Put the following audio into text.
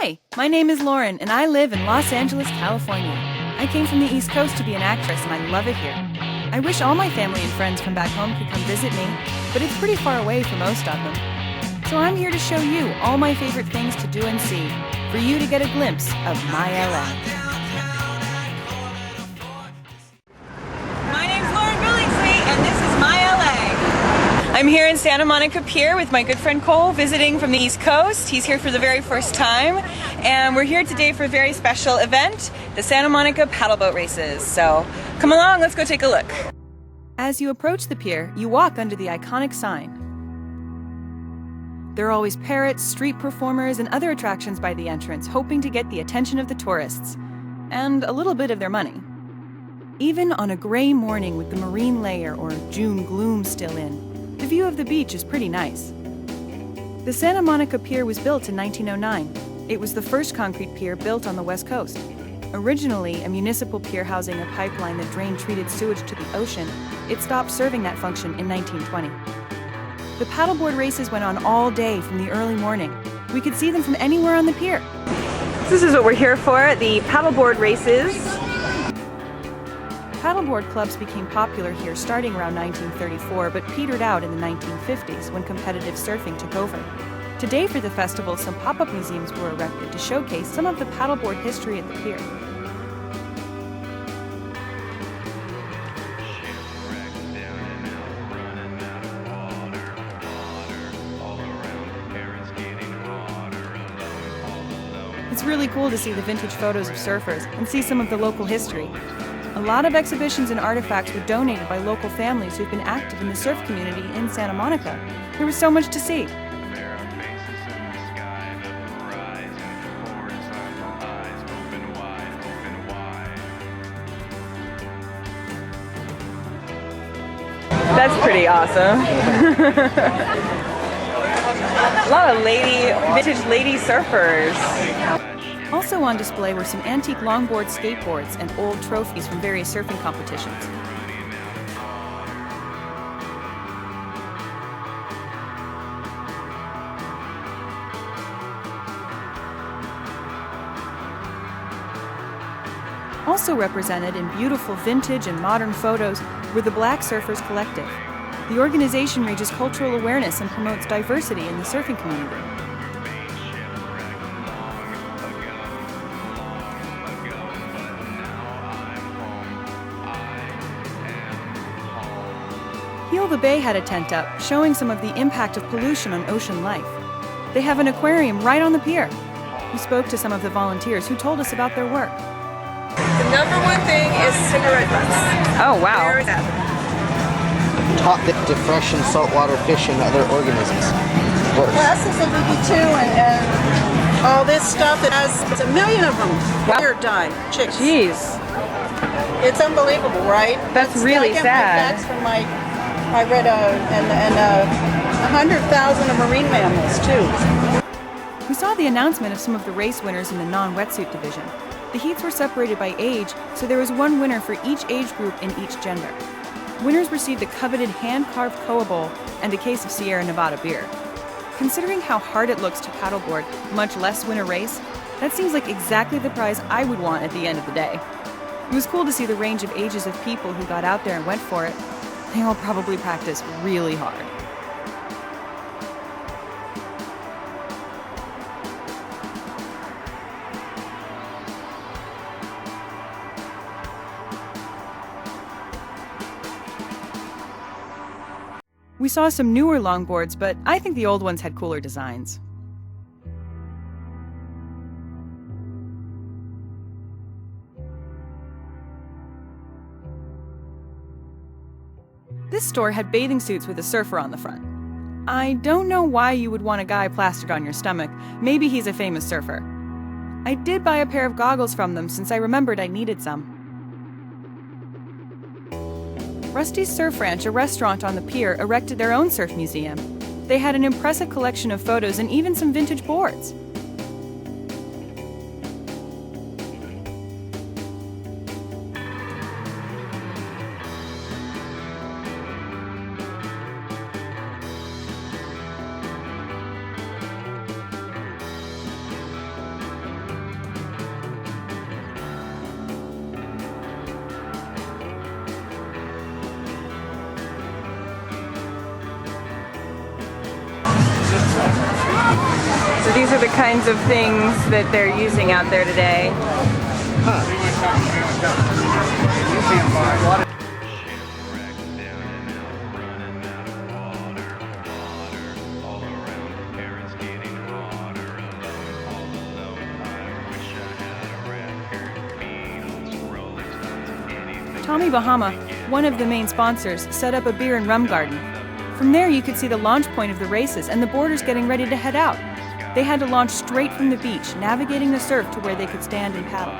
Hi, my name is Lauren, and I live in Los Angeles, California. I came from the East Coast to be an actress, and I love it here. I wish all my family and friends from back home could come visit me, but it's pretty far away for most of them. So I'm here to show you all my favorite things to do and see, for you to get a glimpse of my LA. My name's Lauren Billingsley, and this is my LA. I'm here in Santa Monica Pier with my good friend Cole, visiting from the East Coast. He's here for the very first time, and we're here today for a very special event, the Santa Monica paddleboat races. So come along, let's go take a look. As you approach the pier, you walk under the iconic sign. There are always parrots, street performers, and other attractions by the entrance, hoping to get the attention of the tourists, and a little bit of their money. Even on a gray morning with the marine layer or June gloom still in, the view of the beach is pretty nice. The Santa Monica Pier was built in 1909. It was the first concrete pier built on the West Coast. Originally a municipal pier housing a pipeline that drained treated sewage to the ocean, it stopped serving that function in 1920. The paddleboard races went on all day from the early morning. We could see them from anywhere on the pier. This is what we're here for, the paddleboard races. Paddleboard clubs became popular here starting around 1934, but petered out in the 1950s when competitive surfing took over. Today for the festival, some pop-up museums were erected to showcase some of the paddleboard history at the pier. It's really cool to see the vintage photos of surfers and see some of the local history. A lot of exhibitions and artifacts were donated by local families who've been active in the surf community in Santa Monica. There was so much to see. That's pretty awesome. A lot of vintage lady surfers. Also on display were some antique longboard skateboards and old trophies from various surfing competitions. Also represented in beautiful vintage and modern photos were the Black Surfers Collective. The organization raises cultural awareness and promotes diversity in the surfing community. Heal the Bay had a tent up, showing some of the impact of pollution on ocean life. They have an aquarium right on the pier. We spoke to some of the volunteers who told us about their work. The number one thing is cigarette butts. Oh, wow. Where is that? Taught to freshen saltwater fish and other organisms. Plastics of BB2 and all this stuff. It has a million of them. Wow. Here died. Chicks. Jeez. It's unbelievable, right? That's really I get sad. My facts from I read 100,000 of marine mammals too. We saw the announcement of some of the race winners in the non-wetsuit division. The heats were separated by age, so there was one winner for each age group in each gender. Winners received the coveted hand-carved Koa Bowl and a case of Sierra Nevada beer. Considering how hard it looks to paddleboard, much less win a race, that seems like exactly the prize I would want at the end of the day. It was cool to see the range of ages of people who got out there and went for it. They all probably practice really hard. We saw some newer longboards, but I think the old ones had cooler designs. This store had bathing suits with a surfer on the front. I don't know why you would want a guy plastered on your stomach. Maybe he's a famous surfer. I did buy a pair of goggles from them since I remembered I needed some. Rusty's Surf Ranch, a restaurant on the pier, erected their own surf museum. They had an impressive collection of photos and even some vintage boards. these are the kinds of things that they're using out there today. Tommy Bahama, one of the main sponsors, set up a beer and rum garden. From there you could see the launch point of the races and the boarders getting ready to head out. They had to launch straight from the beach, navigating the surf to where they could stand and paddle.